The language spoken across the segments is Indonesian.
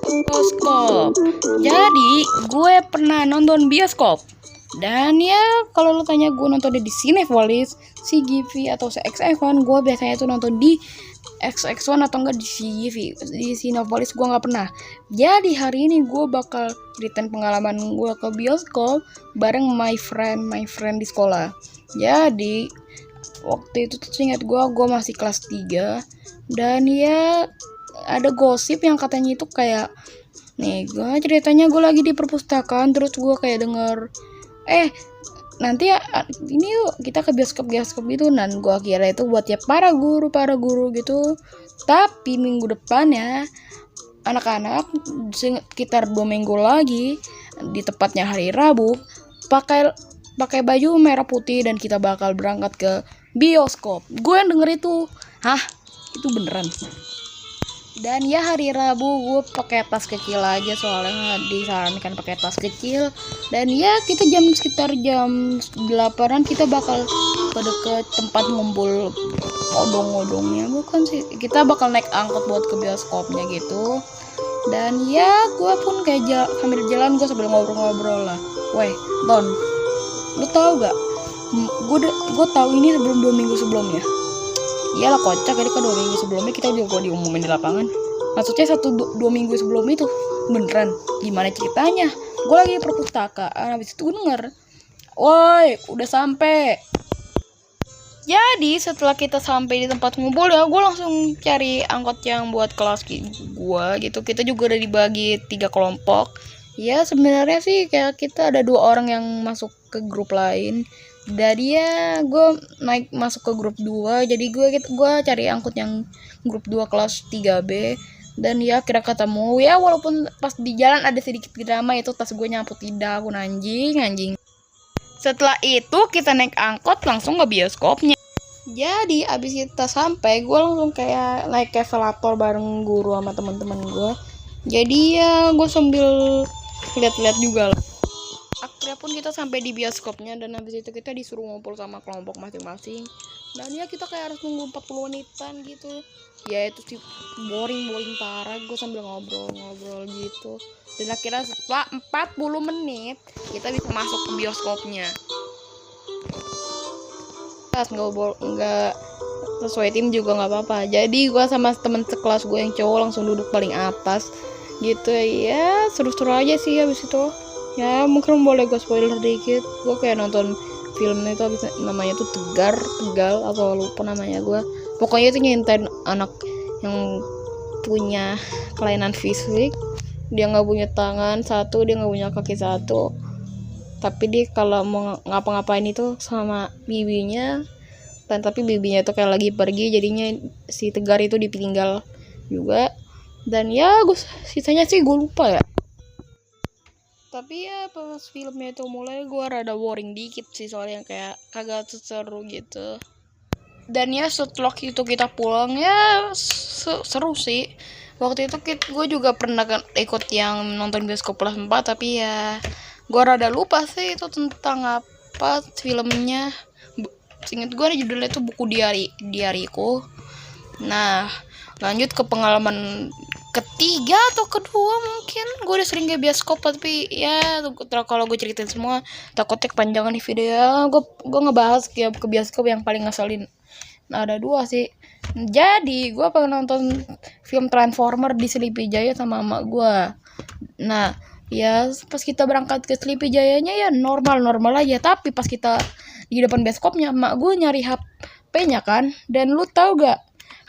Bioskop. Jadi gue pernah nonton bioskop. Dan ya kalau lo tanya gue nonton di Cinepolis, CGV atau CXX1, gue biasanya tuh nonton di XX1 atau enggak di CGV. Di Cinepolis gue nggak pernah. Jadi hari ini gue bakal ceritain pengalaman gue ke bioskop bareng my friend di sekolah. Jadi waktu itu tuh ingat gue masih kelas 3. Dan ya ada gosip yang katanya itu kayak nih, gue ceritanya gue lagi di perpustakaan, terus gue kayak denger nanti ya ini yuk kita ke bioskop gitu. Dan gue kira itu buat ya para guru gitu. Tapi minggu depan ya anak-anak sekitar 2 minggu lagi, di tepatnya hari Rabu, pakai baju merah putih dan kita bakal berangkat ke bioskop. Gue yang denger itu, itu beneran. Dan ya hari Rabu gue pakai tas kecil aja, soalnya disarankan pakai tas kecil. Dan ya kita sekitar jam 8-an kita bakal ke deket tempat ngumpul odong-odongnya, bukan sih, kita bakal naik angkot buat ke bioskopnya gitu. Dan ya gue pun kayak sambil jalan gue sambil ngobrol-ngobrol lah. Weh Don, lu tahu gak, gue tahu ini sebelum 2 minggu sebelumnya. Iyalah kocak, jadi kan 2 minggu sebelumnya kita juga diumumin di lapangan. Maksudnya 1-2 minggu sebelum itu beneran. Gimana ceritanya? Gue lagi di perpustakaan, habis itu gue denger, woi udah sampai. Jadi setelah kita sampai di tempat ngumpul ya, gue langsung cari angkot yang buat kelas gue gitu. Kita juga udah dibagi 3 kelompok. Ya sebenarnya sih kayak kita ada 2 orang yang masuk ke grup lain. Dari ya gue masuk ke grup 2. Jadi gue cari angkut yang grup 2 kelas 3B. Dan ya kira ketemu ya, walaupun pas di jalan ada sedikit drama, itu tas gue nyangkut di daun, anjing. Setelah itu kita naik angkot langsung ke bioskopnya. Jadi abis kita sampai, gue langsung kayak naik ke eskalator bareng guru sama teman-teman gue. Jadi ya gue sambil lihat-lihat juga lah. Akhirnya pun kita sampai di bioskopnya, dan habis itu kita disuruh ngumpul sama kelompok masing-masing. Dan ya kita kayak harus nunggu 40 menitan gitu. Ya itu sih boring parah, gue sambil ngobrol gitu. Dan akhirnya setelah 40 menit kita bisa masuk ke bioskopnya. Nggak sesuai tim juga nggak apa-apa. Jadi gue sama temen sekelas gue yang cowok langsung duduk paling atas gitu. Ya seru-seru aja sih. Habis itu ya mungkin boleh gue spoiler dikit, gue kayak nonton filmnya itu namanya tuh Tegal atau lupa namanya gue. Pokoknya itu nyintain anak yang punya kelainan fisik, dia nggak punya tangan satu, dia nggak punya kaki satu, tapi dia kalau mau ngapa-ngapain itu sama bibinya, dan tapi bibinya itu kayak lagi pergi, jadinya si Tegar itu ditinggal juga. Dan ya sisanya sih gue lupa ya. Tapi ya pas filmnya itu mulai gue rada boring dikit sih, soalnya kayak kagak seru gitu. Dan ya setelah itu kita pulang ya seru sih. Waktu itu gue juga pernah ikut yang nonton bioskop kelas 4, tapi ya gue rada lupa sih itu tentang apa filmnya. Seinget gue judulnya itu Buku Diariku. Nah lanjut ke pengalaman ketiga atau kedua, mungkin gue udah sering ke bioskop, tapi ya kalau gue ceritain semua takutnya kepanjangan di video. Gue ngebahas ke bioskop yang paling ngeselin. Nah ada 2 sih. Jadi gue pengen nonton film Transformer di Sleepy Jaya sama emak gue. Nah ya pas kita berangkat ke Sleepy Jayanya ya normal aja, tapi pas kita di depan bioskopnya emak gue nyari HP-nya kan. Dan lu tahu gak,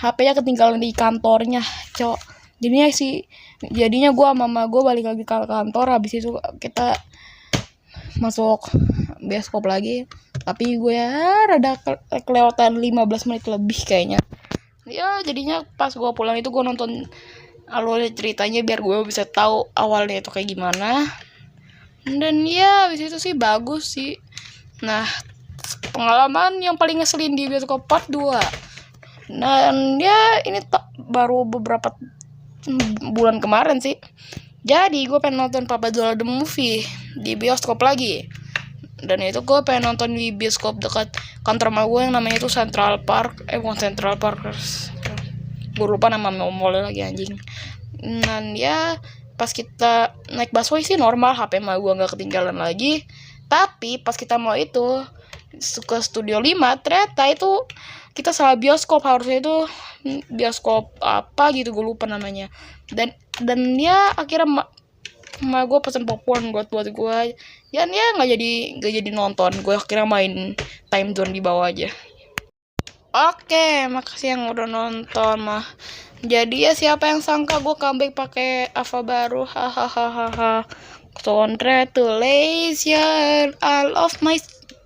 HP-nya ketinggalan di kantornya, cok. Jadinya gue sama mama gue balik lagi ke kantor. Habis itu kita masuk bioskop lagi, tapi gue ya rada kelewatan 15 menit lebih kayaknya. Ya jadinya pas gue pulang itu gue nonton alur ceritanya biar gue bisa tahu awalnya itu kayak gimana. Dan ya habis itu sih bagus sih. Nah pengalaman yang paling ngeselin di bioskop part 2. Dan ya ini baru beberapa bulan kemarin sih. Jadi gue pengen nonton Papadola the Movie di bioskop lagi. Dan itu gue pengen nonton di bioskop dekat kantor rumah gue yang namanya itu Central Park. Bukan Central Park, gue lupa nama mallnya lagi, anjing. Dan ya pas kita naik busway sih normal, HP mah gue nggak ketinggalan lagi. Tapi pas kita mau itu ke Studio 5, ternyata itu kita salah bioskop. Harusnya itu bioskop apa gitu, gue lupa namanya. Dan ya akhirnya ma gue pesen popcorn buat gue. Ya nggak jadi nonton. Gue akhirnya main time zone di bawah aja. Oke, makasih yang udah nonton mah. Jadi ya siapa yang sangka gue comeback pakai Ava baru, hahaha. Congratulations all of my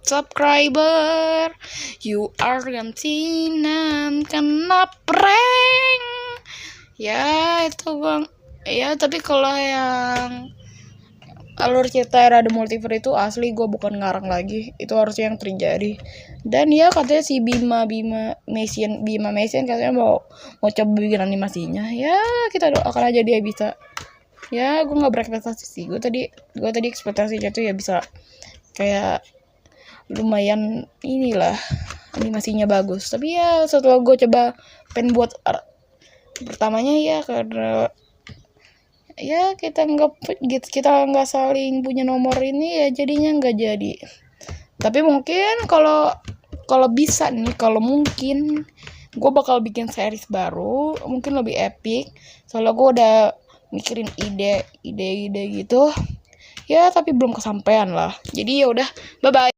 subscriber. You are gantinan kena prank. Ya itu bang. Ya tapi kalau yang alur cerita era The Multiverse itu asli, gue bukan ngarang lagi, itu harusnya yang terjadi. Dan ya katanya si Bima Mesian katanya mau coba bikin animasinya. Ya kita doakan aja dia bisa. Ya gue nggak berekspektasi sih, gue tadi ekspektasinya tuh ya bisa kayak lumayan inilah, animasinya bagus. Tapi ya setelah gue coba pengen buat pertamanya ya karena ya kita nggak saling punya nomor ini, ya jadinya nggak jadi. Tapi mungkin kalau bisa nih, kalau mungkin gue bakal bikin series baru, mungkin lebih epic. Soalnya gue udah mikirin ide gitu ya, tapi belum kesampaian lah. Jadi ya udah, bye bye.